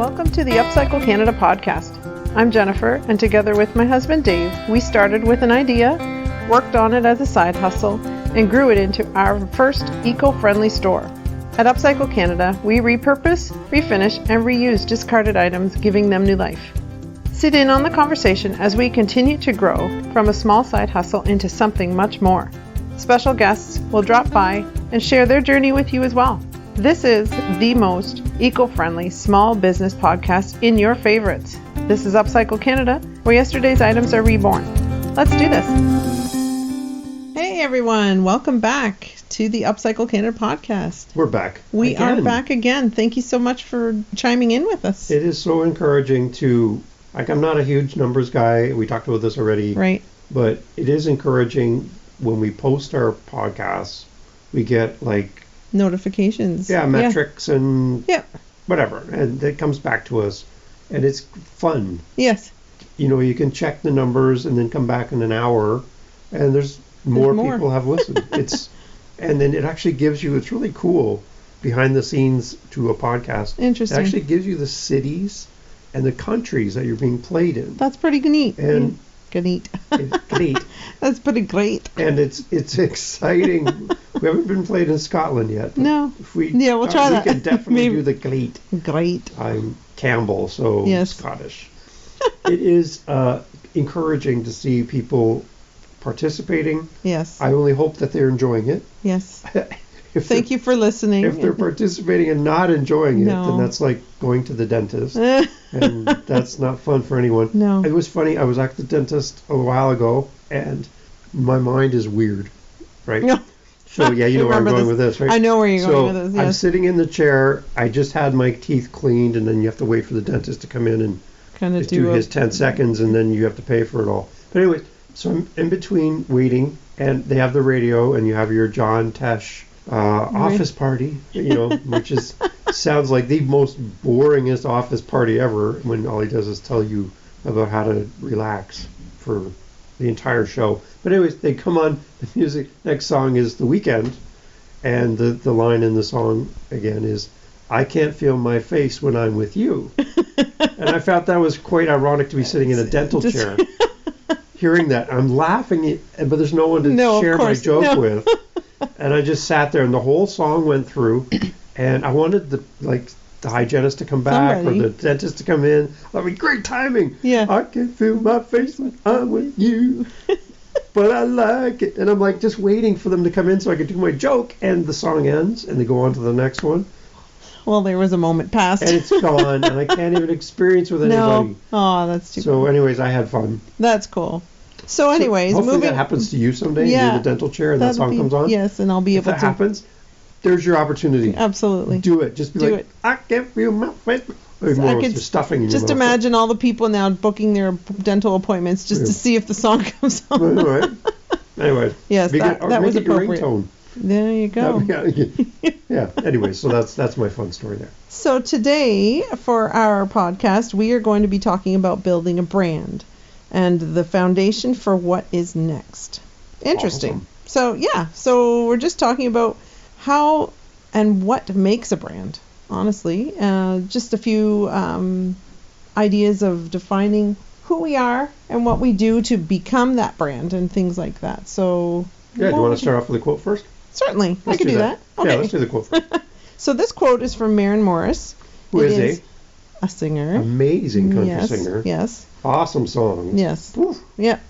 Welcome to the UpCycle Canada podcast. I'm Jennifer, and together with my husband Dave, we started with an idea, worked on it as a side hustle, and grew it into our first eco-friendly store. At UpCycle Canada, we repurpose, refinish, and reuse discarded items, giving them new life. Sit in on the conversation as we continue to grow from a small side hustle into something much more. Special guests will drop by and share their journey with you as well. This is the most eco-friendly small business podcast in your favorites. This is UpCycle Canada, where yesterday's items are reborn. Let's do this. Hey everyone, welcome back to the UpCycle Canada podcast. We're back. We are back again. Thank you so much for chiming in with us. It is so encouraging to, I'm not a huge numbers guy. We talked about this already. Right. But it is encouraging when we post our podcasts, we get notifications. Yeah, metrics and yep. Whatever. And it comes back to us. And it's fun. Yes. You know, you can check the numbers and then come back in an hour and there's more people have listened. And then it actually gives you, it's really cool behind the scenes to a podcast. Interesting. It actually gives you the cities and the countries that you're being played in. That's pretty neat. And Great. Great. That's pretty great. And it's exciting. We haven't been played in Scotland yet. No. We'll try that. We can definitely do the great. Great. I'm Campbell, so yes. Scottish. It is encouraging to see people participating. Yes. I only hope that they're enjoying it. Yes. Thank you for listening. If they're participating and not enjoying it, then that's like going to the dentist. And that's not fun for anyone. No. It was funny. I was at the dentist a while ago, and my mind is weird, right? No. So, yeah, you know where I'm going with this, right? I know where you're going with this, yes. I'm sitting in the chair. I just had my teeth cleaned, and then you have to wait for the dentist to come in and kind of do his 10 seconds, and then you have to pay for it all. But anyway, so I'm in between waiting, and they have the radio, and you have your John Tesh office party, which sounds like the most boringest office party ever when all he does is tell you about how to relax for the entire show. But anyways, they come on, the music, next song is The Weekend, and the line in the song again is, I can't feel my face when I'm with you. And I felt that was quite ironic to be sitting in a dental chair hearing that. I'm laughing, but there's no one to share my joke with. And I just sat there, and the whole song went through, and I wanted the hygienist to come back or the dentist to come in. That'd be great timing. Yeah. I can feel my face when I'm with you, but I like it. And I'm just waiting for them to come in so I can do my joke, and the song ends, and they go on to the next one. Well, there was a moment past. And it's gone, and I can't even experience with anybody. No. Oh, that's too bad. So anyways, I had fun. That's cool. So anyways, hopefully that happens to you someday. You're in the dental chair and that song comes on. Yes, and I'll be able to. If that happens, there's your opportunity. Absolutely. Do it. Just be it. I can't feel my face. You're stuffing in your mouth. Just imagine all the people now booking their dental appointments just to see if the song comes on. All right. Anyway. Yes, that was appropriate. Ringtone. There you go. Yeah. Anyway, so that's my fun story there. So today for our podcast, we are going to be talking about building a brand and the foundation for what is next. Interesting. Awesome. So we're just talking about how and what makes a brand, honestly. Just a few ideas of defining who we are and what we do to become that brand and things like that. So do you want to start off with a quote first? Certainly. I can do that. Okay. Yeah, let's do the quote first. So this quote is from Maren Morris. Who is a singer. Amazing country singer. Yes. Awesome songs. Yes. Yeah.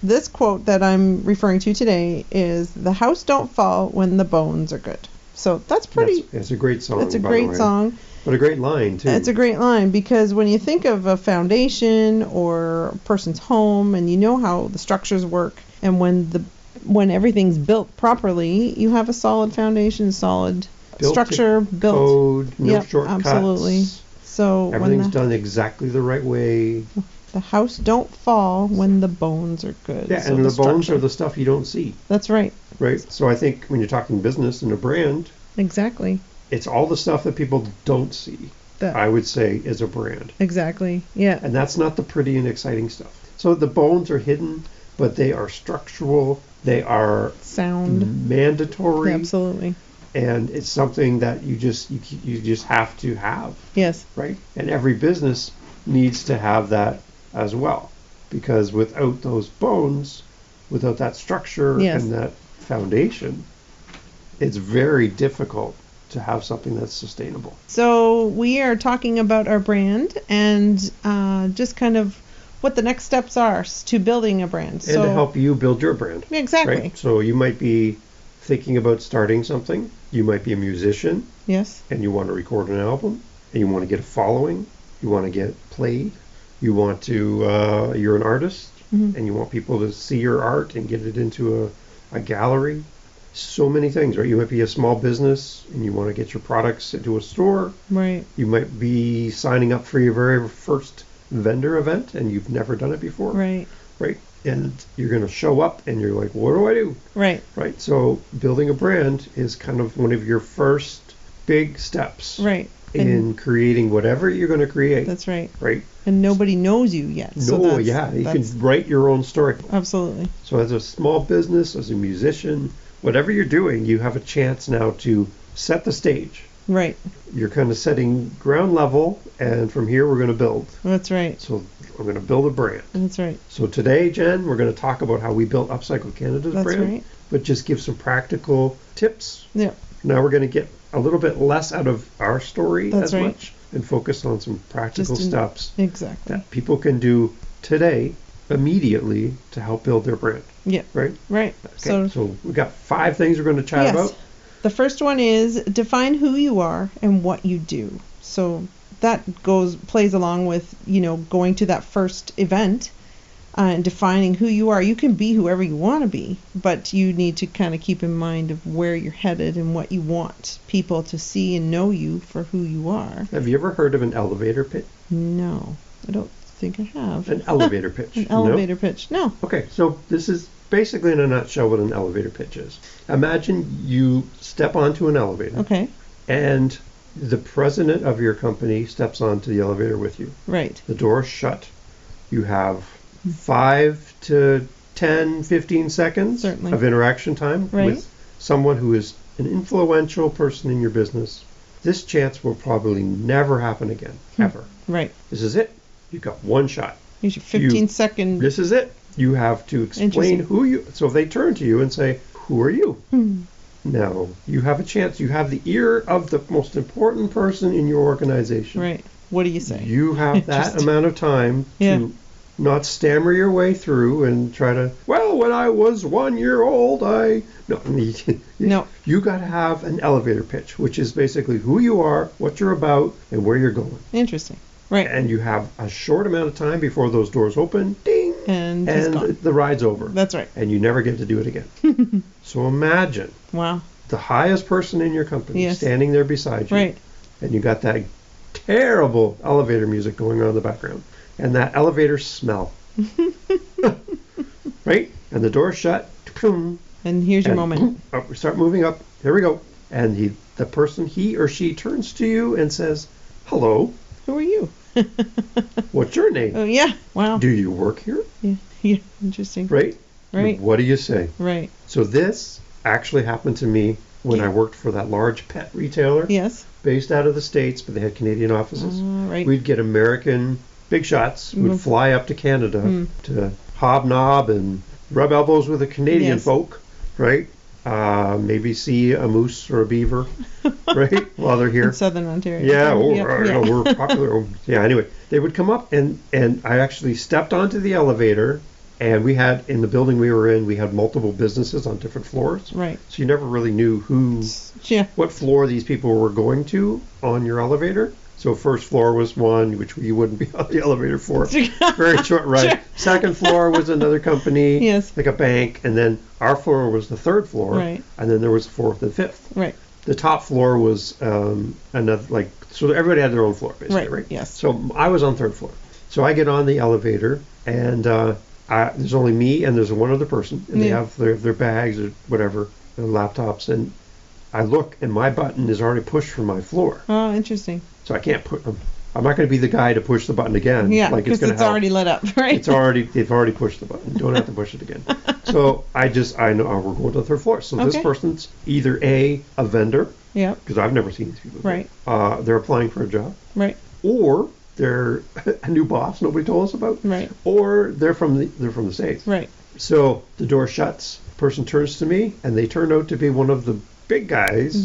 This quote that I'm referring to today is, "The house don't fall when the bones are good." So that's pretty. It's a great song. It's a great song. But a great line too. It's a great line because when you think of a foundation or a person's home, and you know how the structures work, and when everything's built properly, you have a solid foundation, solid structure built. Code, no shortcuts. Absolutely. So everything's done exactly the right way. The house don't fall when the bones are good. Yeah, so and the bones are the stuff you don't see. That's right. Right. So I think when you're talking business and a brand, exactly, it's all the stuff that people don't see. That I would say is a brand. Exactly. Yeah. And that's not the pretty and exciting stuff. So the bones are hidden, but they are structural. They are sound, mandatory. Yeah, absolutely. And it's something that you just have to have, Yes. right? And every business needs to have that as well, because without those bones, without that structure Yes. and that foundation, it's very difficult to have something that's sustainable. So we are talking about our brand and just kind of what the next steps are to building a brand. And to help you build your brand. Exactly. Right? So you might be thinking about starting something. You might be a musician. Yes. And you want to record an album. And you want to get a following. You want to get played. You want to, you're an artist. Mm-hmm. And you want people to see your art and get it into a gallery. So many things, right? You might be a small business and you want to get your products into a store. Right. You might be signing up for your very first vendor event and you've never done it before. Right. Right. And you're going to show up and you're like, what do I do? Right. Right. So building a brand is kind of one of your first big steps. Right. In creating whatever you're going to create. That's right. Right. And nobody knows you yet. No, yeah. You can write your own story. Absolutely. So as a small business, as a musician, whatever you're doing, you have a chance now to set the stage. Right. You're kind of setting ground level, and from here we're going to build. That's right. So I'm going to build a brand. That's right. So today, Jen, we're going to talk about how we built UpCycle Canada's That's brand, right. but just give some practical tips. Yeah. Now we're going to get a little bit less out of our story That's as right. much and focus on some practical steps Exactly. that people can do today, immediately, to help build their brand. Yeah. Right? Right. Okay. So we've got 5 things we're going to chat about. The first one is define who you are and what you do. So that plays along with, going to that first event and defining who you are. You can be whoever you want to be, but you need to kind of keep in mind of where you're headed and what you want people to see and know you for who you are. Have you ever heard of an elevator pitch? No, I don't think I have. An elevator pitch. An elevator pitch. No. Okay, so this is basically in a nutshell what an elevator pitch is. Imagine you step onto an elevator. Okay. And the president of your company steps onto the elevator with you. Right. The door's shut. You have 5 to 10, 15 seconds Certainly. of interaction time with someone who is an influential person in your business. This chance will probably never happen again, ever. Right. This is it. You've got one shot. Here's your 15-second. This is it. You have to explain who you... So if they turn to you and say, who are you? Now, you have a chance. You have the ear of the most important person in your organization. Right. What do you say? You have that amount of time to not stammer your way through and try to, well, when I was 1 year old, No. You got to have an elevator pitch, which is basically who you are, what you're about, and where you're going. Interesting. Right. And you have a short amount of time before those doors open, ding, and the ride's over. That's right. And you never get to do it again. So imagine the highest person in your company standing there beside you. Right. And you got that terrible elevator music going on in the background. And that elevator smell. Right? And the door's shut. And here's your moment. We start moving up. Here we go. And the person, he or she, turns to you and says, hello. Who are you? What's your name? Oh, yeah. Wow. Do you work here? Yeah. Interesting. Right? Right. What do you say? Right. So this actually happened to me when I worked for that large pet retailer. Yes. Based out of the States, but they had Canadian offices. Right. We'd get American big shots who would fly up to Canada to hobnob and rub elbows with the Canadian folk, right? Maybe see a moose or a beaver, right? While they're here. In Southern Ontario. Yeah, we're popular. Yeah, anyway, they would come up and I actually stepped onto the elevator, and we had, in the building we were in, we had multiple businesses on different floors. Right. So you never really knew what floor these people were going to on your elevator. So first floor was one, which you wouldn't be on the elevator for. Very short ride. Sure. Second floor was another company, yes, like a bank. And then our floor was the third floor. Right. And then there was fourth and fifth. Right. The top floor was another, so everybody had their own floor, basically, right? Yes. So I was on third floor. So I get on the elevator, and there's only me and there's one other person. And they have their bags or whatever, their laptops. And I look, and my button is already pushed for my floor. Oh, interesting. So I can't I'm not going to be the guy to push the button again. Yeah, like because it's help. already lit up, right? They've already pushed the button. Don't have to push it again. So I know we're going to the third floor. So this person's either a vendor, because I've never seen these people before. Right. They're applying for a job, right? Or they're a new boss nobody told us about, right? Or they're from the States, right? So the door shuts. Person turns to me, and they turn out to be one of the big guys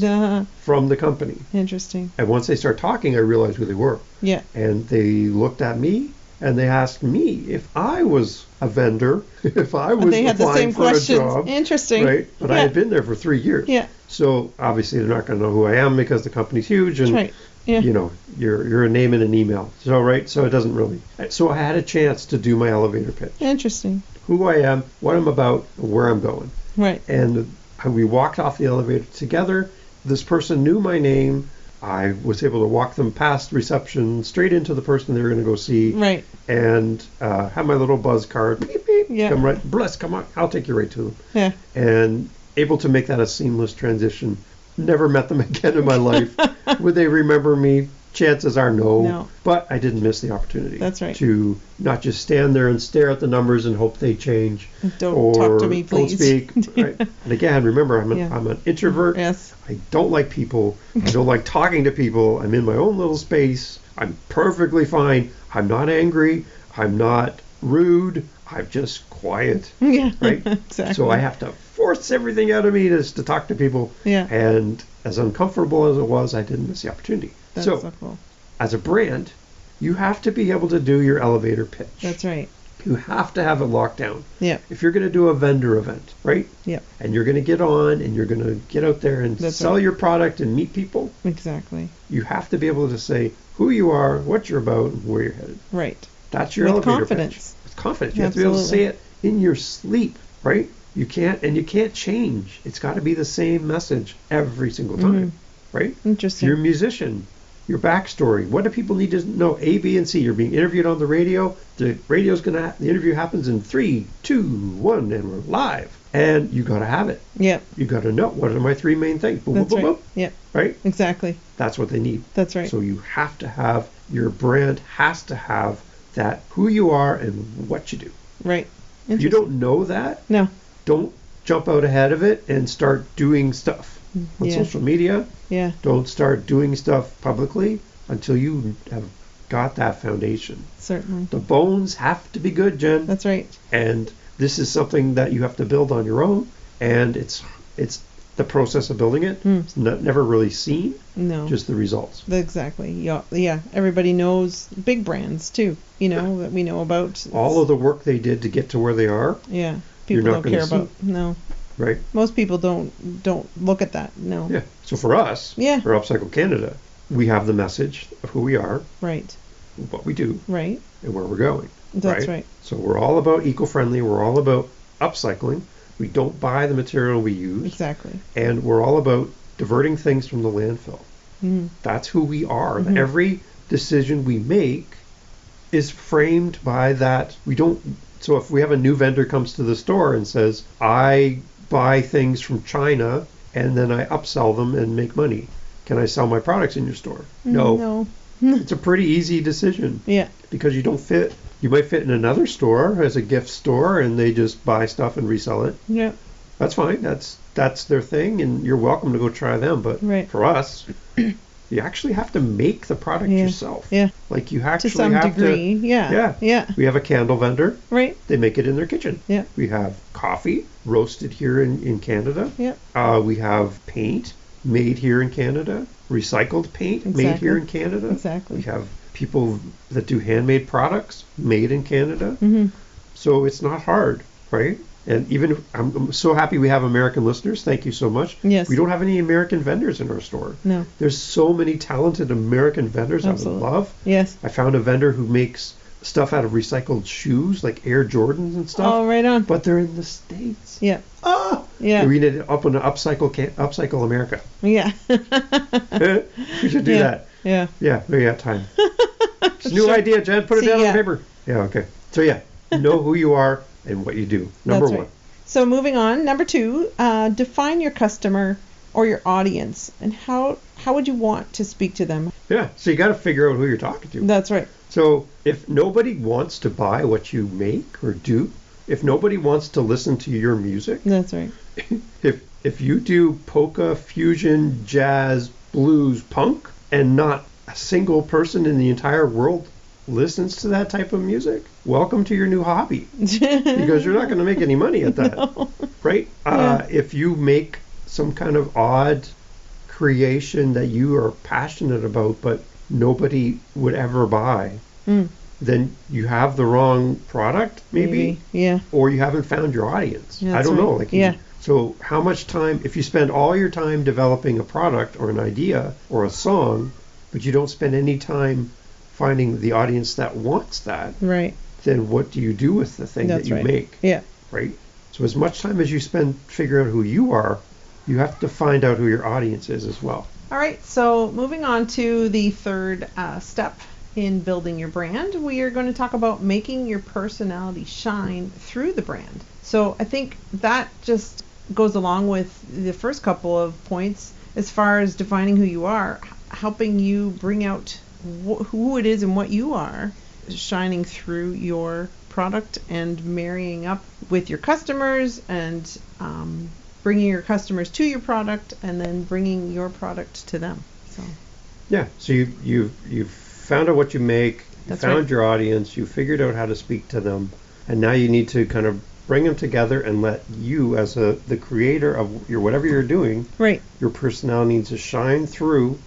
from the company. Interesting. And once they start talking, I realized who they were. Yeah. And they looked at me and they asked me if I was a vendor, if I was they had the same applying for questions. a job. Interesting. Right. But I had been there for 3 years. Yeah. So obviously they're not going to know who I am because the company's huge and right. Yeah. You know, you're a name and an email. So so it doesn't really. So I had a chance to do my elevator pitch. Interesting. Who I am, what I'm about, where I'm going. Right. And we walked off the elevator together. This person knew my name. I was able to walk them past reception straight into the person they were going to go see. Right. And have my little buzz card. Beep, beep. Yeah. Come on. I'll take you right to them. Yeah. And able to make that a seamless transition. Never met them again in my life. Would they remember me? Chances are no. But I didn't miss the opportunity. That's right. To not just stand there and stare at the numbers and hope they change. Don't talk to me, please. Don't speak. Right. And again, remember, I'm an introvert. Yes. I don't like people. I don't like talking to people. I'm in my own little space. I'm perfectly fine. I'm not angry. I'm not rude. I'm just quiet. Yeah. Right? Exactly. So I have to force everything out of me to talk to people. Yeah. And as uncomfortable as it was, I didn't miss the opportunity. That's so cool. As a brand, you have to be able to do your elevator pitch. That's right. You have to have it locked down. Yeah. If you're going to do a vendor event, right? Yeah. And you're going to get on and you're going to get out there and sell your product and meet people. Exactly. You have to be able to say who you are, what you're about, and where you're headed. Right. That's your elevator confidence. pitch. With confidence. You have to be able to say it in your sleep, right? You can't change. It's got to be the same message every single time, right? Interesting. You're a musician. Your backstory. What do people need to know? A, B, and C. You're being interviewed on the radio. The interview happens in 3, 2, 1, and we're live. And you got to have it. Yep. You got to know what are my 3 main things. Boom, That's boom, right. boom, boom. Yep. Right? Exactly. That's what they need. That's right. So you have to have, your brand has to have that, who you are and what you do. Right. If you don't know that, don't jump out ahead of it and start doing stuff on social media. Yeah. Don't start doing stuff publicly until you have got that foundation. Certainly. The bones have to be good, Jen. That's right. And this is something that you have to build on your own. And it's the process of building it. It's never really seen. No. Just the results. Exactly. Yeah. Yeah. Everybody knows big brands too. You know that we know about. All of the work they did to get to where they are. Yeah. People don't care about. No. Right. Most people don't look at that. No. Yeah. So for us, for UpCycle Canada, we have the message of who we are. Right. What we do. Right. And where we're going. That's right. So we're all about eco-friendly. We're all about upcycling. We don't buy the material we use. Exactly. And we're all about diverting things from the landfill. That's who we are. Every decision we make is framed by that. So if we have a new vendor comes to the store and says, I buy things from China and then I upsell them and make money, can I sell my products in your store? No. It's a pretty easy decision. Yeah. Because you don't fit. You might fit in another store as a gift store and they just buy stuff and resell it. Yeah. That's fine. That's their thing and you're welcome to go try them. But for us, you actually have to make the product yourself. Yeah. Like you actually to some have degree. to. Yeah. We have a candle vendor. Right. They make it in their kitchen. Yeah. We have coffee roasted here in Canada. Yeah. We have paint made here in Canada. Recycled paint made here in Canada. Exactly. We have people that do handmade products made in Canada. So it's not hard, right? And even I'm so happy we have American listeners. Thank you so much. Yes. We don't have any American vendors in our store. No. There's so many talented American vendors. Absolutely. I would love. Yes. I found a vendor who makes stuff out of recycled shoes, like Air Jordans and stuff. Oh, right on. But they're in the States. Yeah. Ah. Yeah. We need it up on the UpCycle America. Yeah. We should do that. Yeah. Yeah. We got time. It's a new idea, Jen. Put it down on paper. Yeah. Okay. So know who you are and what you do. Number one. So moving on, number 2, define your customer or your audience, and how would you want to speak to them? Yeah, so you got to figure out who you're talking to. That's right. So if nobody wants to buy what you make or do, if nobody wants to listen to your music, That's right. if you do polka, fusion, jazz, blues, punk, and not a single person in the entire world listens to that type of music, welcome to your new hobby, because you're not going to make any money at that. No. Right? Yeah. If you make some kind of odd creation that you are passionate about but nobody would ever buy, then you have the wrong product, maybe. Yeah. Or you haven't found your audience. Yeah, I don't know. Like, yeah. So how much time, if you spend all your time developing a product or an idea or a song, but you don't spend any time finding the audience that wants that, Right. then what do you do with the thing That's that you right. make? Yeah. Right? So as much time as you spend figuring out who you are, you have to find out who your audience is as well. All right, so moving on to the third step in building your brand, we are going to talk about making your personality shine through the brand. So I think that just goes along with the first couple of points as far as defining who you are, helping you bring out who it is and what you are, shining through your product and marrying up with your customers and bringing your customers to your product and then bringing your product to them. So Yeah. So you've found out what you make, you That's found right. your audience, you figured out how to speak to them, and now you need to kind of bring them together and let you, as the creator of your whatever you're doing, right, your personality needs to shine through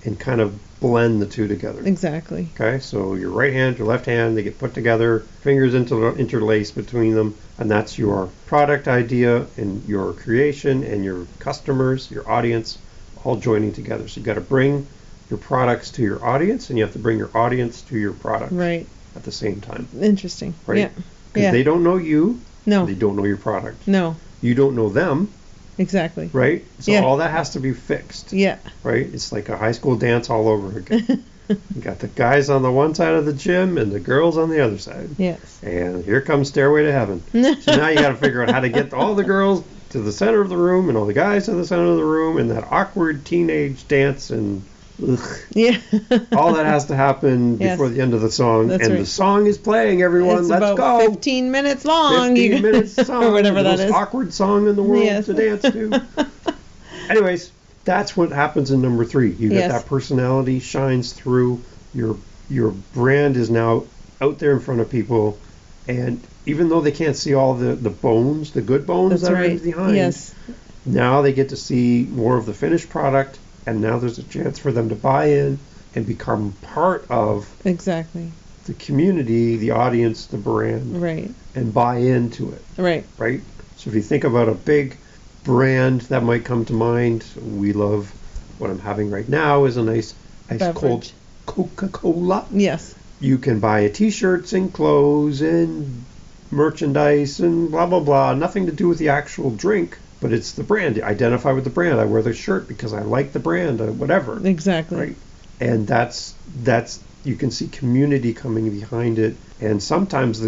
and kind of blend the two together. exactly. Okay, so your right hand, your left hand, they get put together, fingers interlaced between them, and that's your product idea and your creation and your customers, your audience, all joining together. So you've got to bring your products to your audience, and you have to bring your audience to your product Right. at the same time. Interesting. Right? Yeah. Because Yeah. they don't know you, No. they don't know your product. No. You don't know them, Exactly. right? So Yeah. all that has to be fixed. Yeah. Right? It's like a high school dance all over again. You got the guys on the one side of the gym and the girls on the other side. Yes. And here comes Stairway to Heaven. So now you got to figure out how to get all the girls to the center of the room and all the guys to the center of the room and that awkward teenage dance and Yeah. all that has to happen Yes. before the end of the song. That's and right. the song is playing, everyone. It's Let's about go. 15 minutes long. 15 minutes song. or whatever the that most is. awkward song in the world Yes. to dance to. Anyways, that's what happens in number 3. You Yes. get that personality shines through. Your brand is now out there in front of people, and even though they can't see all the bones, the good bones That's that are right. behind, Yes. now they get to see more of the finished product, and now there's a chance for them to buy in and become part of Exactly. the community, the audience, the brand, Right. and buy into it, Right. right? So if you think about a big brand that might come to mind, we love what I'm having right now is a nice ice cold Beverage. Coca-Cola. Yes. You can buy t-shirts and clothes and merchandise and blah, blah, blah. Nothing to do with the actual drink, but it's the brand. Identify with the brand. I wear the shirt because I like the brand, whatever. Exactly. Right? And that's you can see community coming behind it. And sometimes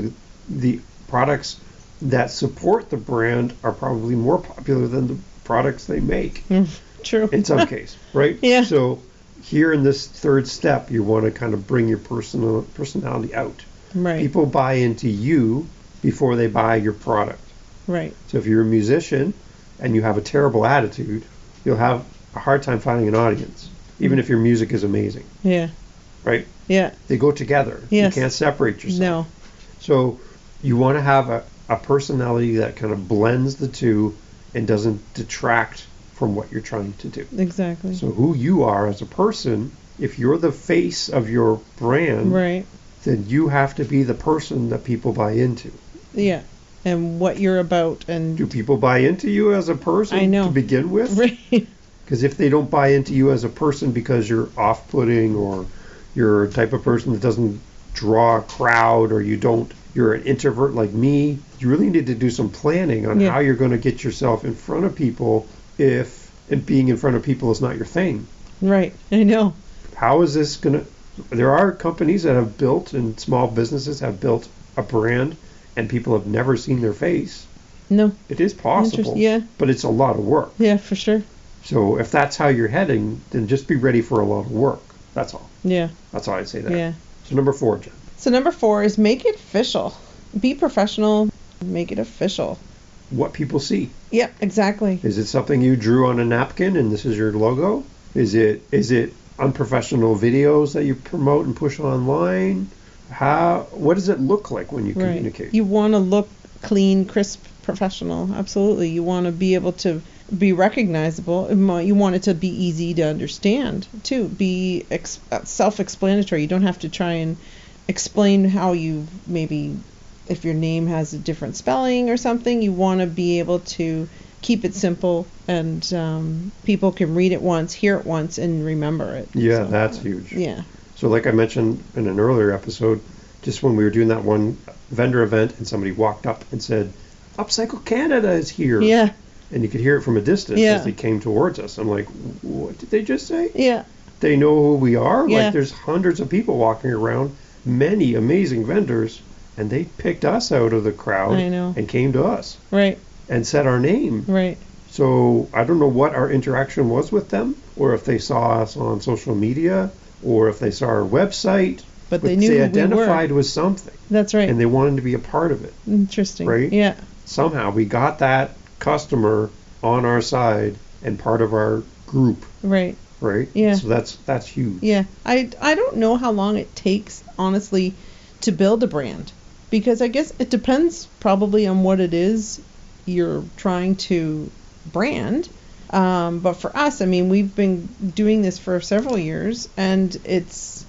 the products that support the brand are probably more popular than the products they make True. in some case, right? Yeah. So here in this third step, you want to kind of bring your personality out. Right. People buy into you before they buy your product. Right. So if you're a musician and you have a terrible attitude, you'll have a hard time finding an audience, even if your music is amazing, Yeah. right? Yeah. They go together. Yes. You can't separate yourself. No. So you want to have a personality that kind of blends the two and doesn't detract from what you're trying to do. Exactly. So who you are as a person, if you're the face of your brand, Right. then you have to be the person that people buy into. Yeah. And what you're about and Do people buy into you as a person I know. to begin with? right. Because if they don't buy into you as a person because you're off-putting or you're a type of person that doesn't draw a crowd or you're an introvert like me, you really need to do some planning on Yeah. how you're going to get yourself in front of people and being in front of people is not your thing. Right. I know. How is this going to... There are companies that have built and small businesses have built a brand and people have never seen their face. No. It is possible, Yeah. but it's a lot of work. Yeah, for sure. So if that's how you're heading, then just be ready for a lot of work. That's all. Yeah. That's all I'd say there. Yeah. So number 4, Jen. So number 4 is make it official. Be professional. Make it official. What people see. Yeah, exactly. Is it something you drew on a napkin and this is your logo? Is it unprofessional videos that you promote and push online? What does it look like when you communicate? You want to look clean, crisp, professional. Absolutely. You want to be able to be recognizable. You want it to be easy to understand too. Be self-explanatory. You don't have to try and explain how you maybe, if your name has a different spelling or something, you want to be able to keep it simple and people can read it once, hear it once, and remember it. Yeah, so, that's huge. Yeah. So like I mentioned in an earlier episode, just when we were doing that one vendor event and somebody walked up and said, UpCycle Canada is here. Yeah. And you could hear it from a distance as they came towards us. I'm like, what did they just say? Yeah. They know who we are? Yeah. Like there's hundreds of people walking around, many amazing vendors, and they picked us out of the crowd I know. and came to us. Right. And said our name. Right. So I don't know what our interaction was with them, or if they saw us on social media, or if they saw our website. But they knew who identified we were. with something. That's right. And they wanted to be a part of it. Interesting. Right? Yeah. Somehow we got that customer on our side and part of our group. Right. Right? Yeah. So that's huge. Yeah. I don't know how long it takes, honestly, to build a brand. Because I guess it depends probably on what it is you're trying to brand. But for us, I mean, we've been doing this for several years, and it's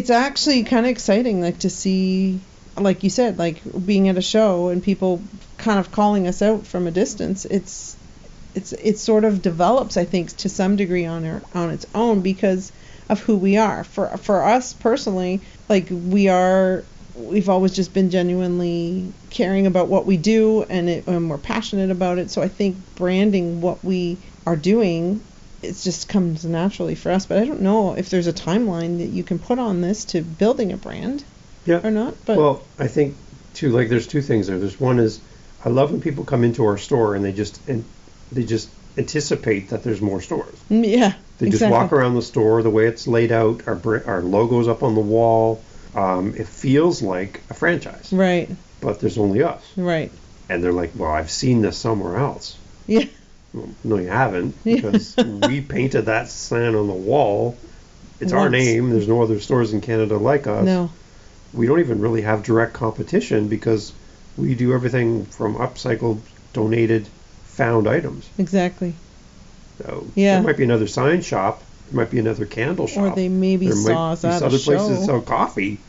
actually kind of exciting, like to see, like you said, like being at a show and people kind of calling us out from a distance. It sort of develops, I think, to some degree on its own because of who we are. For us personally, like we've always just been genuinely caring about what we do, and we're passionate about it. So I think branding what we are doing, it just comes naturally for us. But I don't know if there's a timeline that you can put on this to building a brand or not. But well, I think too, like there's two things there. There's one is I love when people come into our store and they just anticipate that there's more stores. Yeah, They just walk around the store, the way it's laid out, our logo's up on the wall. It feels like a franchise. Right. But there's only us. Right. And they're like, well, I've seen this somewhere else. Yeah. Well, no, you haven't, because we painted that sign on the wall. It's our Once. name. There's no other stores in Canada like us. No. We don't even really have direct competition because we do everything from upcycled, donated, found items. Exactly. So Yeah. there might be another sign shop. There might be another candle shop. Or they maybe saw us at a other show. places that sell coffee.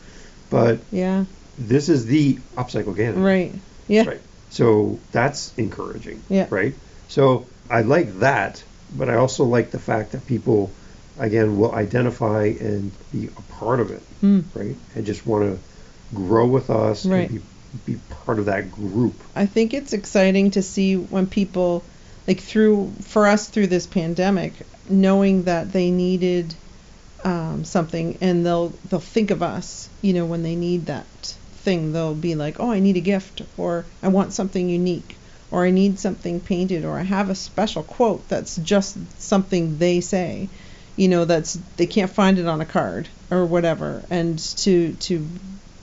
But Yeah. this is the UpCycle Canada. Right. Yeah. Right. So that's encouraging. Yeah. Right. So I like that, but I also like the fact that people, again, will identify and be a part of it. Right. And just want to grow with us Right. and be part of that group. I think it's exciting to see when people, like for us through this pandemic, knowing that they needed something, and they'll think of us, when they need that thing. They'll be like, oh, I need a gift, or I want something unique, or I need something painted, or I have a special quote that's just something they say, that's they can't find it on a card or whatever. And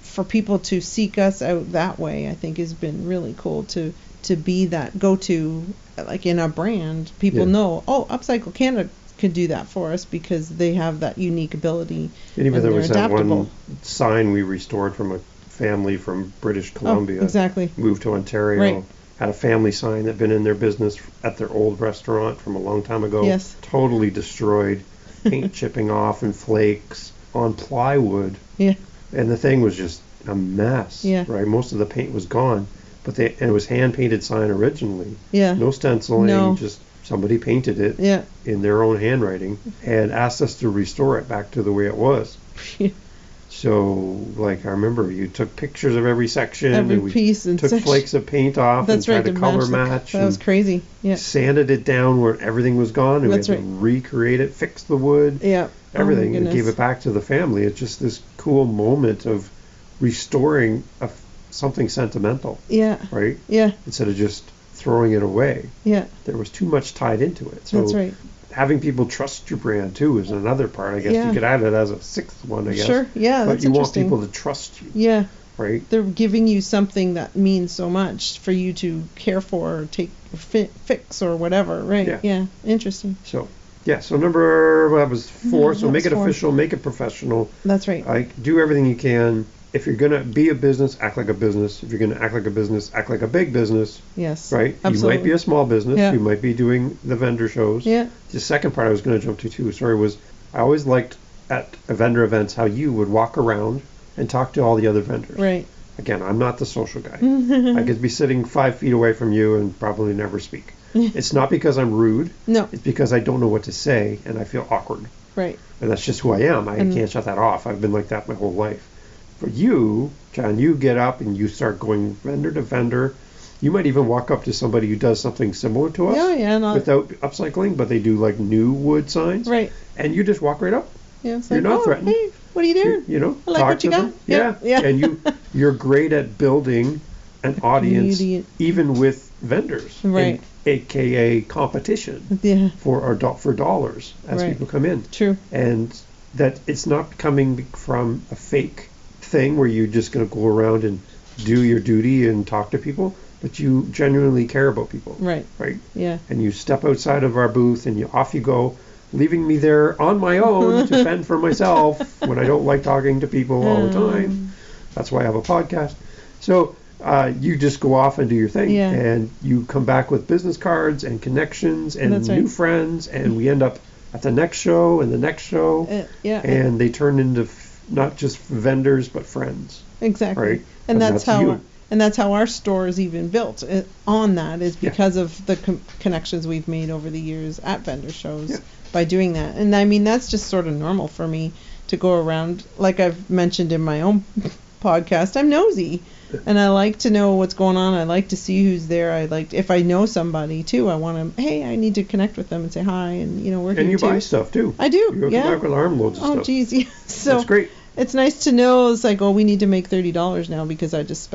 for people to seek us out that way, I think has been really cool to be that go-to, like in our brand. People know, oh, UpCycle Canada could do that for us because they have that unique ability. And even there was adaptable. that one sign we restored from a family from British Columbia. Oh, exactly. Moved to Ontario. Right. Had a family sign that had been in their business at their old restaurant from a long time ago. Yes. Totally destroyed. Paint chipping off in flakes on plywood. Yeah. And the thing was just a mess. Yeah. Right. Most of the paint was gone. And it was hand painted sign originally. Yeah. No stenciling. No. Just somebody painted it. Yeah. In their own handwriting and asked us to restore it back to the way it was. So, like, I remember you took pictures of every section. Every and piece and took flakes of paint off. That's and right. tried to color match. That was crazy. Yeah. Sanded it down where everything was gone. And That's we had right. to recreate it, fix the wood. Yeah. Everything. Oh, and gave it back to the family. It's just this cool moment of restoring something sentimental. Yeah. Right? Yeah. Instead of just throwing it away. Yeah. There was too much tied into it. So That's right. having people trust your brand too is another part. I guess Yeah. you could add it as a sixth one, I guess. Sure. Yeah, But that's you want interesting. people to trust you, Yeah. right? They're giving you something that means so much for you to care for or take fix or whatever, right? Yeah. Interesting. So, yeah, so number, that was 4. Yeah, So that make was it 4. official, make it professional. That's right. Like, do everything you can. If you're going to be a business, act like a business. If you're going to act like a business, act like a big business, Yes. right? Absolutely. You might be a small business. Yeah. You might be doing the vendor shows. Yeah. The second part I was going to jump to too, sorry, was I always liked at vendor events how you would walk around and talk to all the other vendors. Right. Again, I'm not the social guy. I could be sitting 5 feet away from you and probably never speak. It's not because I'm rude. No. It's because I don't know what to say and I feel awkward. Right. And that's just who I am. I can't shut that off. I've been like that my whole life. For you, John, you get up and you start going vendor to vendor. You might even walk up to somebody who does something similar to us without upcycling, but they do like new wood signs. Right. And you just walk right up. Yeah. It's You're like, not threatened. Hey, what are you doing? You know, I like talk what you to got. them. Yeah. Yeah. And you're great at building an audience, Community. even with vendors, Right. and AKA competition Yeah. for dollars as Right. people come in. True. And that it's not coming from a fake thing where you're just going to go around and do your duty and talk to people, but you genuinely care about people. Right. Right. Yeah. And you step outside of our booth and off you go, leaving me there on my own to fend for myself when I don't like talking to people all the time. That's why I have a podcast. So you just go off and do your thing. Yeah. And you come back with business cards and connections and That's new right. friends, and we end up at the next show and the next show. Yeah. And they turn into not just vendors, but friends. Exactly. Right. And that's how you. and that's how our store is even built on that is because of the connections we've made over the years at vendor shows by doing that. And I mean, that's just sort of normal for me to go around. Like I've mentioned in my own podcast, I'm nosy and I like to know what's going on. I like to see who's there. I like, if I know somebody too, I want to, hey, I need to connect with them and say hi, and we're here And you too. buy stuff too. I do. You Yeah. come back with armloads of Oh stuff. geez, yeah. So That's great. it's nice to know. It's like, oh, we need to make $30 now because I just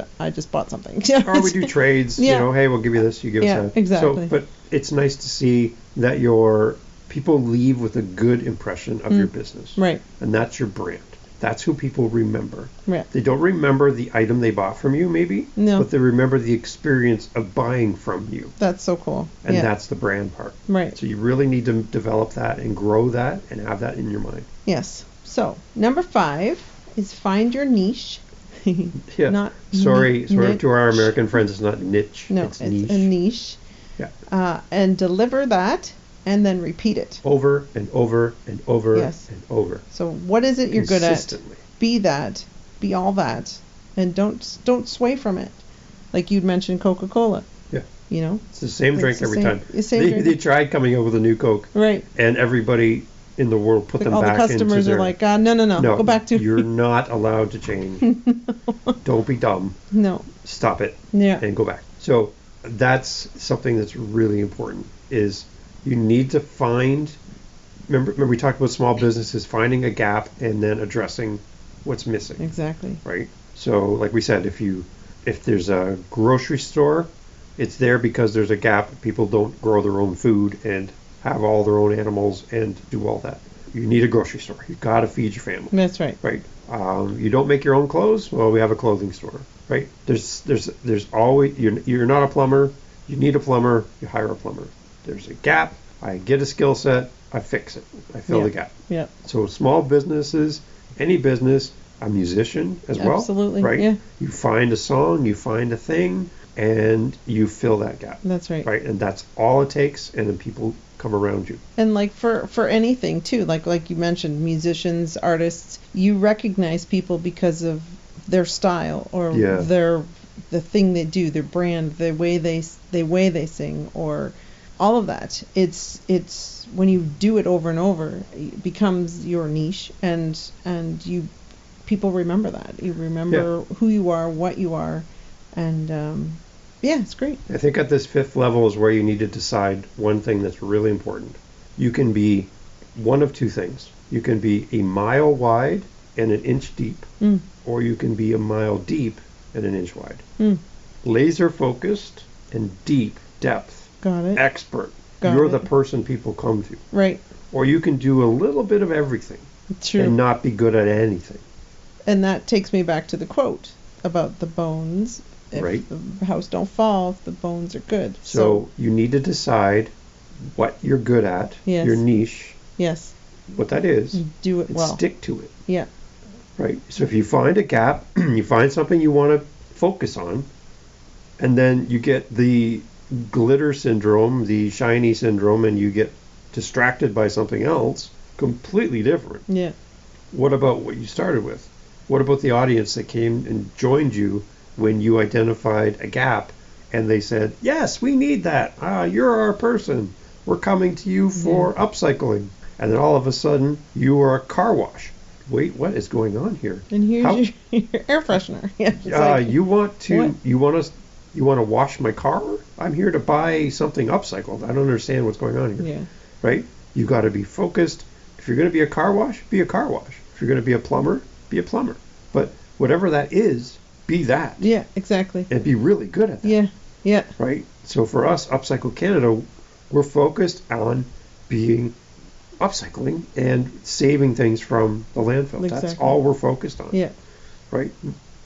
bought something. Or we do trades. Yeah. Hey, we'll give you this. You give us that. Exactly. So, but it's nice to see that your people leave with a good impression of your business. Right. And that's your brand. That's who people remember. Right. They don't remember the item they bought from you, maybe. No. But they remember the experience of buying from you. That's so cool. And yeah. that's the brand part. Right. So you really need to develop that and grow that and have that in your mind. Yes. So number 5 is find your niche. Yeah. Not Sorry niche. to our American friends, it's not niche. No, it's it's niche. a niche. Yeah. And deliver that and then repeat it. Over and over and over Yes. and over. So what is it you're good at? Consistently. Be that. Be all that. And don't sway from it. Like you'd mentioned Coca-Cola. Yeah. It's the same It's drink the every same- time. the same drink. They tried coming up with a new Coke, Right. and everybody in the world put them All back the into customers their... are like, no, go back to... You're not allowed to change. Don't be dumb. No. Stop it Yeah. and go back. So that's something that's really important, is you need to find... Remember we talked about small businesses, finding a gap and then addressing what's missing. Exactly. Right? So like we said, if there's a grocery store, it's there because there's a gap. People don't grow their own food and have all their own animals and do all that. You need a grocery store. You've got to feed your family. That's right. Right. You don't make your own clothes? Well, we have a clothing store. Right. There's always, you're not a plumber. You need a plumber. You hire a plumber. There's a gap. I get a skill set. I fix it. I fill the gap. Yeah. So small businesses, any business, a musician as well. Absolutely. Right. Yeah. You find a song, you find a thing, and you fill that gap. That's right. Right. And that's all it takes. And then people come around you. And like for anything too, like you mentioned, musicians, artists, you recognize people because of their style or the thing they do, their brand, the way they sing, or all of that. It's when you do it over and over, it becomes your niche, and people remember that. You remember who you are, what you are, and it's great. I think at this 5th level is where you need to decide one thing that's really important. You can be one of two things. You can be a mile wide and an inch deep, or you can be a mile deep and an inch wide. Laser focused and deep depth, Got it. expert. Got You're it. the person people come to. Right. Or you can do a little bit of everything True. and not be good at anything. And that takes me back to the quote about the bones. If Right. the house don't fall, if the bones are good. So you need to decide what you're good at, Yes. your niche, yes, what that is, do it and well. stick to it. Yeah. Right. So if you find a gap, you find something you want to focus on, and then you get the glitter syndrome, the shiny syndrome, and you get distracted by something else, completely different. Yeah. What about what you started with? What about the audience that came and joined you when you identified a gap and they said, yes, we need that. You're our person. We're coming to you for upcycling. And then all of a sudden, you are a car wash. Wait, what is going on here? And here's your air freshener. Yeah. It's like, You want to what? you want to wash my car? I'm here to buy something upcycled. I don't understand what's going on here. yeah. Right? You got to be focused. If you're going to be a car wash, be a car wash. If you're going to be a plumber, be a plumber. But whatever that is, be that. Yeah. Exactly. And be really good at that. Yeah. Yeah. Right? So for us, UpCycle Canada, we're focused on being upcycling and saving things from the landfill. That's Exactly. all we're focused on. Yeah. Right?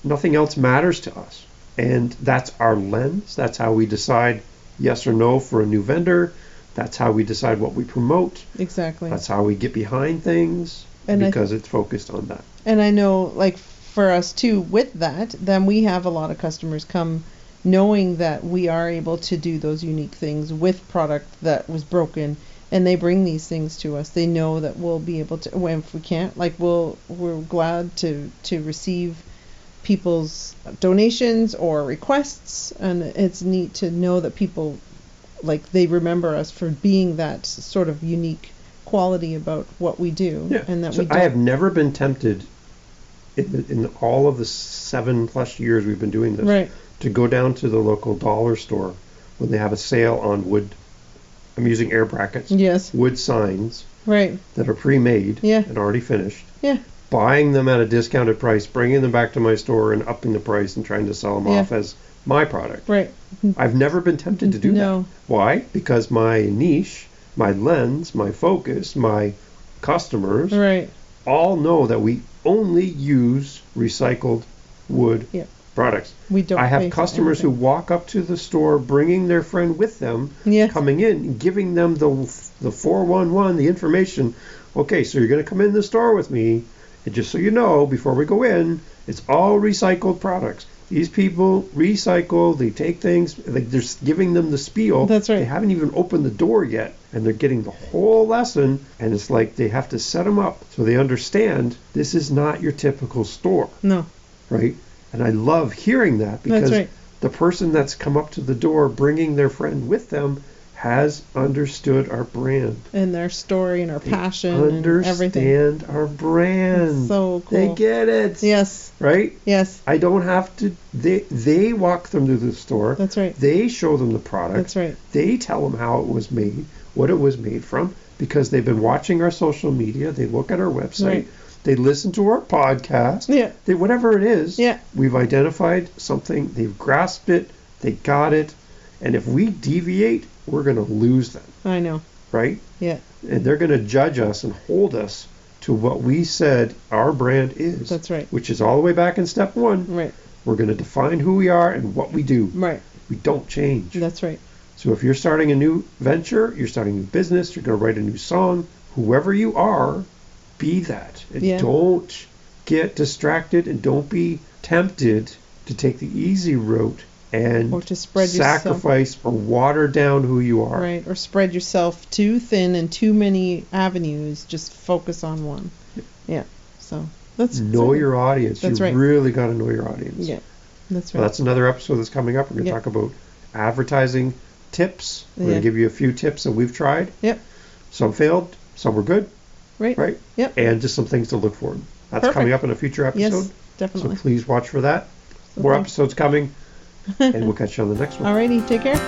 Nothing else matters to us. And that's our lens. That's how we decide yes or no for a new vendor. That's how we decide what we promote. Exactly. That's how we get behind things, And because it's focused on that. And I know, like, for us too, with that, then we have a lot of customers come knowing that we are able to do those unique things with product that was broken, and they bring these things to us. They know that we'll be able to, when if we can't, like, we're glad to receive people's donations or requests, and it's neat to know that people, like, they remember us for being that sort of unique quality about what we do. Yeah. And that So we don't, I have never been tempted in all of the 7+ years we've been doing this right. to go down to the local dollar store when they have a sale on wood. I'm using air brackets. Yes. Wood signs Right. that are pre-made Yeah. and already finished. Yeah. Buying them at a discounted price, bringing them back to my store and upping the price and trying to sell them Yeah. off as my product. Right. I've never been tempted to do No. that. Why? Because my niche, my lens, my focus, my customers Right. all know that we only use recycled wood Yeah. products. We don't. I have base customers who anything. walk up to the store bringing their friend with them, Yes. coming in and giving them the 411, the information. Okay, so you're going to come in the store with me, and just so you know, before we go in, it's all recycled products. These people recycle, they take things, like they're giving them the spiel. That's right. They haven't even opened the door yet, and they're getting the whole lesson, and it's like they have to set them up so they understand this is not your typical store, No. right? And I love hearing that because That's right. the person that's come up to the door bringing their friend with them has understood our brand. And their story and our They passion and everything. understand our brand. So cool. They get it. Yes. Right? Yes. I don't have to. They walk them to the store. That's right. They show them the product. That's right. They tell them how it was made, what it was made from, because they've been watching our social media. They look at our website. Right. They listen to our podcast. Yeah. Whatever it is, Yeah. we've identified something. They've grasped it. They got it. And if we deviate, we're going to lose them, I know. right? Yeah. And they're going to judge us and hold us to what we said our brand is. That's right. Which is all the way back in step 1. Right. We're going to define who we are and what we do. Right. We don't change. That's right. So if you're starting a new venture, you're starting a new business, you're going to write a new song, whoever you are, be that. And Yeah. don't get distracted and don't be tempted to take the easy route and Or to spread yourself. sacrifice or water down who you are. Right. Or spread yourself too thin and too many avenues. Just focus on one. Yeah. So that's Know your audience. That's you right. really got to know your audience. Yeah. That's Well, right. that's another episode that's coming up. We're going to Yep. talk about advertising tips. We're Yeah. going to give you a few tips that we've tried. Yep. Some failed, some were good, Right. right? Yep. And just some things to look for. That's Perfect. coming up in a future episode. Yes. So Definitely. please watch for that. So More thanks. episodes coming, and we'll catch you on the next one. Alrighty. Take care.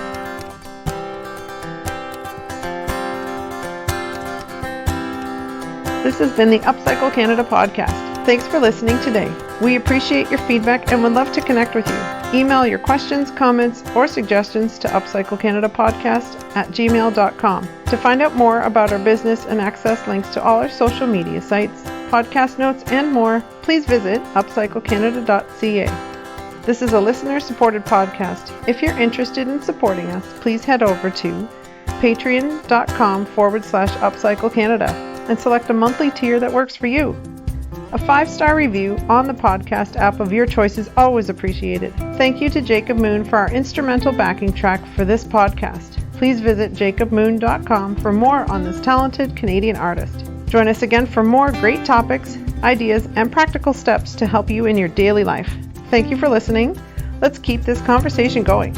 This has been the UpCycle Canada podcast. Thanks for listening today. We appreciate your feedback and would love to connect with you. Email your questions, comments, or suggestions to UpCycleCanadaPodcast@gmail.com. To find out more about our business and access links to all our social media sites, podcast notes, and more, please visit UpCycleCanada.ca. This is a listener-supported podcast. If you're interested in supporting us, please head over to patreon.com/UpCycleCanada and select a monthly tier that works for you. A 5-star review on the podcast app of your choice is always appreciated. Thank you to Jacob Moon for our instrumental backing track for this podcast. Please visit jacobmoon.com for more on this talented Canadian artist. Join us again for more great topics, ideas, and practical steps to help you in your daily life. Thank you for listening. Let's keep this conversation going.